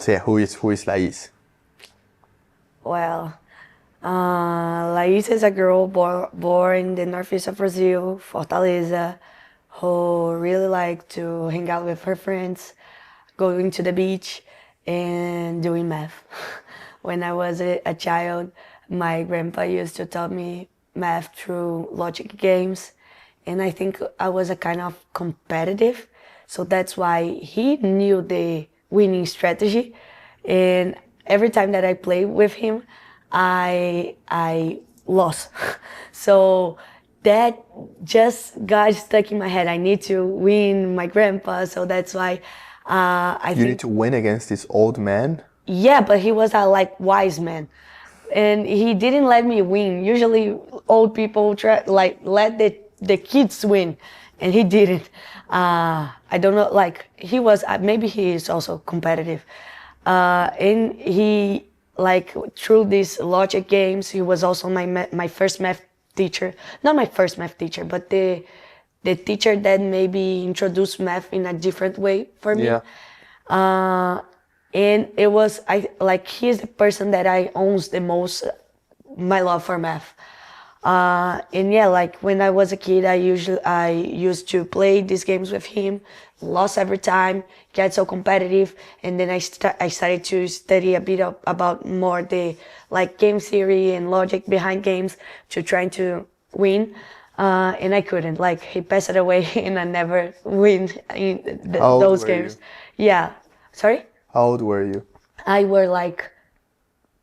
So yeah, who is Laís? Well, Laís is a girl born in the northeast of Brazil, Fortaleza, who really liked to hang out with her friends, going to the beach, and doing math. When I was a child, my grandpa used to tell me math through logic games, and I think I was a kind of competitive, so that's why he knew the winning strategy, and every time that I played with him, I lost. So that just got stuck in my head. I need to win my grandpa, so that's why I You need think to win against this old man. yeah, but he was a like wise man, and he didn't let me win. Usually, old people try like let the kids win, and he didn't. I don't know. Like he was maybe he is also competitive, and he like through these logic games. He was also my first math teacher. Not my first math teacher, but the teacher that maybe introduced math in a different way for me. Yeah. And it was I like he's the person that I owns the most my love for math. And yeah, like when I was a kid, I used to play these games with him, lost every time, get so competitive, and then I started to study a bit about more the like game theory and logic behind games to trying to win. And I couldn't. Like he passed it away, and I never win in How old those were games. you? Yeah, sorry. How old were you? I were like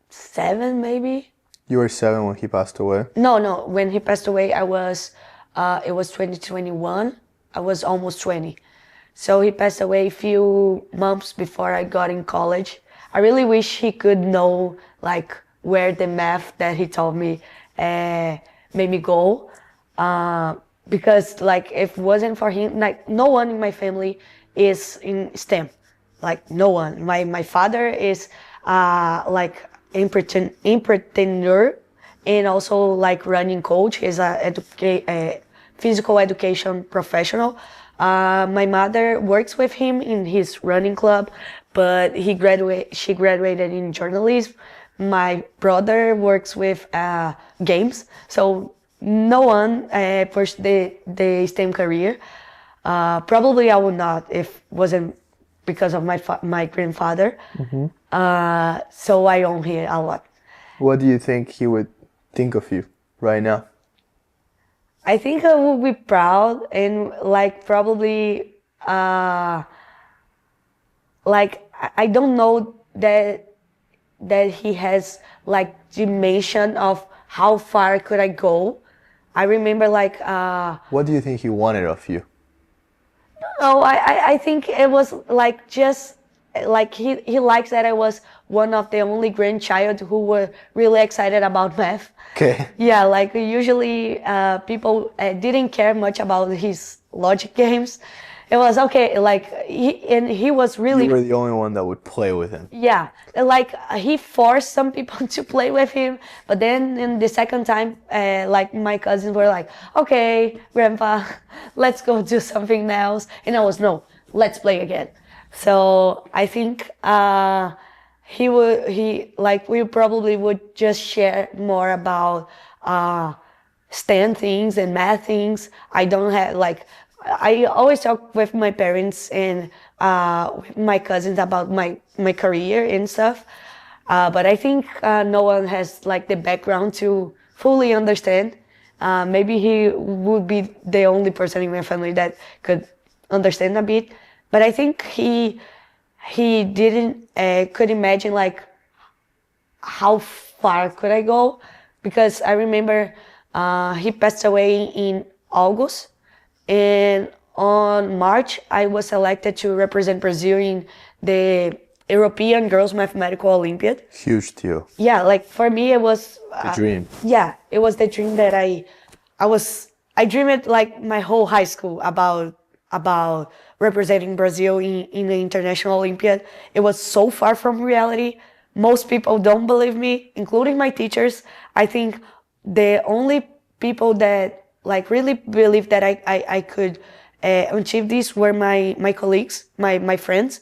7 maybe. You were 7 when he passed away. No, no. When he passed away, it was 2021. I was almost 20. So he passed away a few months before I got in college. I really wish he could know like where the math that he told me made me go. Because like if it wasn't for him, like no one in my family is in STEM. Like no one. My father is like entrepreneur and also like running coach. He's a physical education professional. My mother works with him in his running club, but she graduated in journalism. My brother works with games, so no one pursued the STEM career. Probably I would not if wasn't because of my grandfather. So I own here a lot. What do you think he would think of you right now? I think I would be proud and like probably like I don't know that he has like dimension of how far could I go. I remember like What do you think he wanted of you? no, I think it was like just like he likes that I was one of the only grandchild who were really excited about math. Okay. Yeah, like usually people didn't care much about his logic games. It was okay, like he was You really were the only one that would play with him. yeah, like he forced some people to play with him, but then in the second time, like my cousins were like, "Okay, Grandpa, let's go do something else," and I was no, let's play again. So I think he like we probably would just share more about STEM things and math things. I don't have like I always talk with my parents and with my cousins about my career and stuff. But I think no one has like the background to fully understand. Maybe he would be the only person in my family that could understand a bit. But I think he didn't could imagine like how far could I go? Because I remember he passed away in August, and on March I was selected to represent Brazil in the European Girls Mathematical Olympiad. Huge deal. Yeah, like for me it was A dream. yeah, it was the dream that I dreamed it like my whole high school about representing Brazil in the International Olympiad. It was so far from reality. Most people don't believe me, including my teachers. I think the only people that like really believe that I could achieve this were my colleagues, my friends.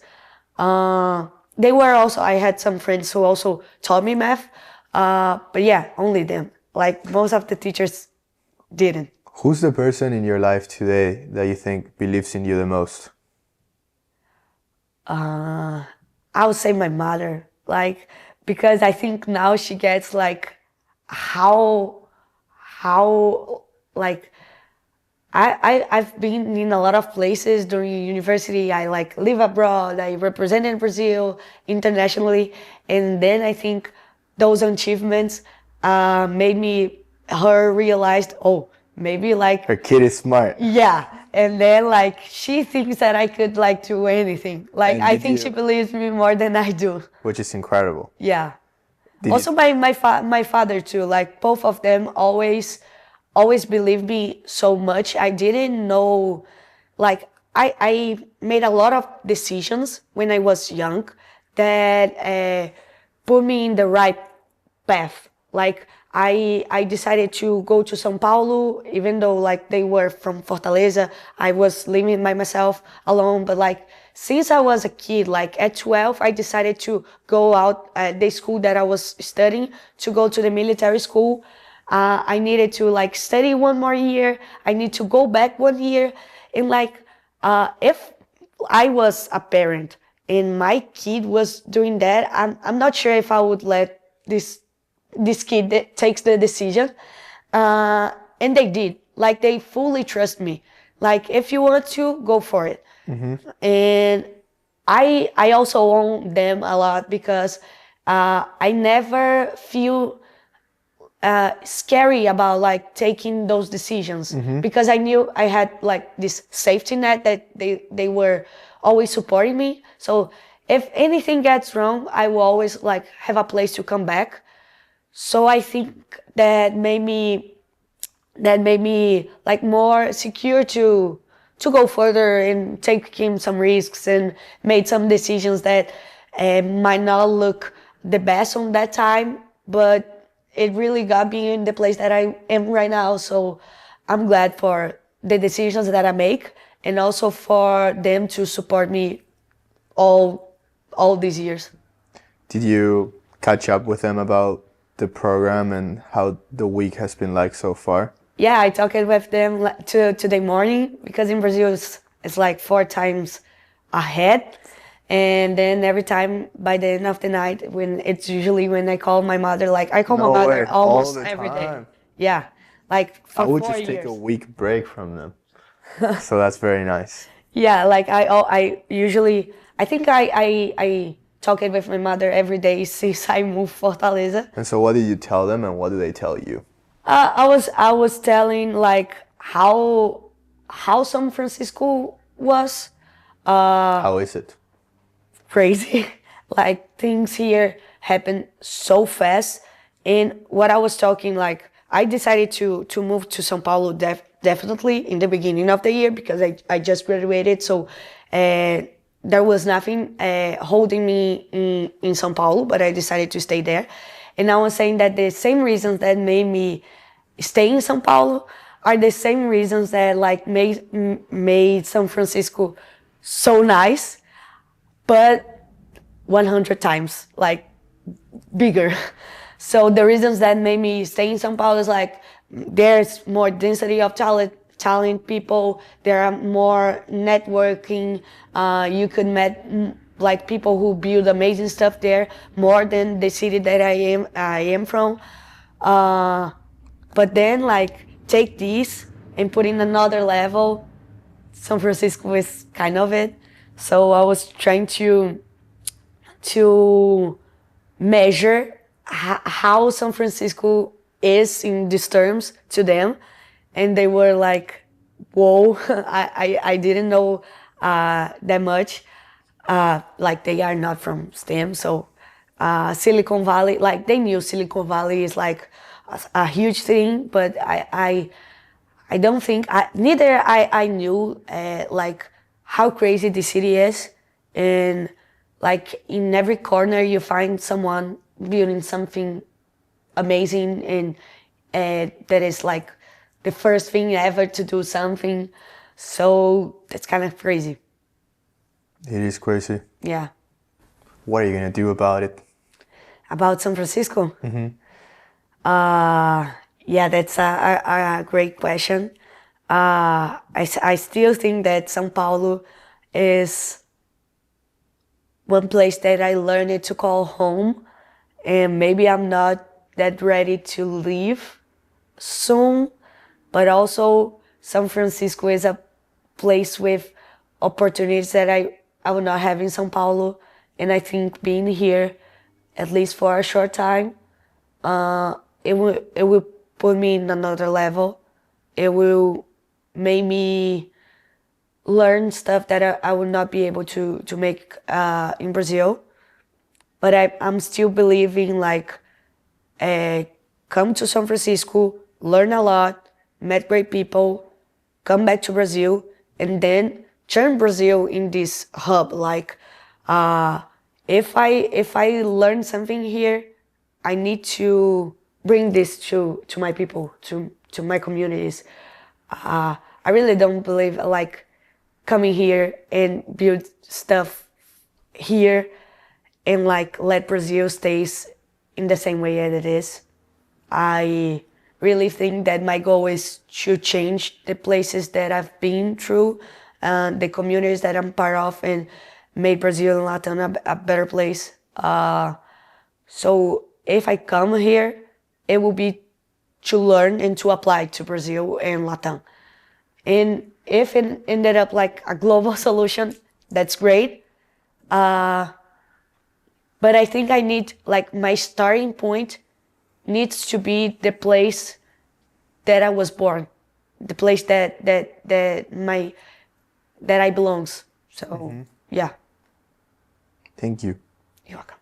they were also, I had some friends who also taught me math, but yeah, only them. Like most of the teachers didn't. Who's the person in your life today that you think believes in you the most? I would say my mother, like, because I think now she gets like how like I've been in a lot of places during university. I like live abroad. I represented Brazil internationally, and then I think those achievements made me her realized, oh, maybe like Her kid is smart. yeah. And then like she thinks that I could like do anything. Like And I did think you- she believes me more than I do. Which is incredible. Yeah. Did Also you, my father too. Like both of them always believed me so much. I didn't know, like I made a lot of decisions when I was young that put me in the right path. Like I decided to go to São Paulo, even though like they were from Fortaleza. I was living by myself alone, but like since I was a kid, like at 12, I decided to go out at the school that I was studying to go to the military school. I needed to like study one more year. I need to go back one year, and like if I was a parent and my kid was doing that, I'm not sure if I would let this kid that takes the decision. And they did. Like they fully trust me. Like if you want to, go for it. And I also own them a lot because I never feel scary about like taking those decisions because I knew I had like this safety net that they were always supporting me. So if anything gets wrong, I will always like have a place to come back. So I think that made me like more secure to go further and taking some risks and made some decisions that might not look the best on that time, but it really got me in the place that I am right now. So I'm glad for the decisions that I make and also for them to support me all these years. did you catch up with them about the program and how the week has been like so far? Yeah, I talked with them today morning because in Brazil it's like 4 times ahead. And then every time by the end of the night, when it's usually when I call my mother, like I call my No mother way, all almost the every day. time. Yeah, like I for would four just take years. a week break from them. So that's very nice. Yeah, like I usually I think I talk it with my mother every day since I moved Fortaleza. And so what did you tell them and what do they tell you? I was telling like how San Francisco was How is it? crazy. Like things here happen so fast. And what I was talking, like I decided to move to São Paulo definitely in the beginning of the year because I just graduated. So there was nothing holding me in São Paulo, but I decided to stay there. And I was saying that the same reasons that made me stay in São Paulo are the same reasons that like made San Francisco so nice, but 100 times like bigger. So the reasons that made me stay in São Paulo is like there's more density of talent people. There are more networking. You could meet like people who build amazing stuff there more than the city that I am from. But then like take this and put in another level. San Francisco is kind of it. So I was trying to measure how San Francisco is in these terms to them, and they were like, "Whoa, I didn't know that much." Like they are not from STEM, so Silicon Valley, like they knew Silicon Valley is like a huge thing, but I don't think neither I knew like how crazy the city is, and like in every corner you find someone building something amazing and that is like the first thing ever to do something. So that's kind of crazy. It is crazy. Yeah. what are you gonna do about it? About San Francisco? Yeah, that's a great question. I still think that São Paulo is one place that I learned to call home, and maybe I'm not that ready to leave soon, but also San Francisco is a place with opportunities that I will not have in São Paulo, and I think being here, at least for a short time, it will put me in another level. It will make me learn stuff that I would not be able to make in Brazil. But I'm still believing like come to San Francisco, learn a lot, met great people, come back to Brazil, and then turn Brazil in this hub. Like if I learn something here, I need to bring this to my people, to my communities. I really don't believe like coming here and build stuff here and like let Brazil stays in the same way as it is. I really think that my goal is to change the places that I've been through, the communities that I'm part of, and make Brazil and Latin a better place. So if I come here, it will be to learn and to apply to Brazil and Latin. And if it ended up like a global solution, that's great. But I think I need like my starting point needs to be the place that I was born, the place that I belongs. So yeah. Thank you. You're welcome.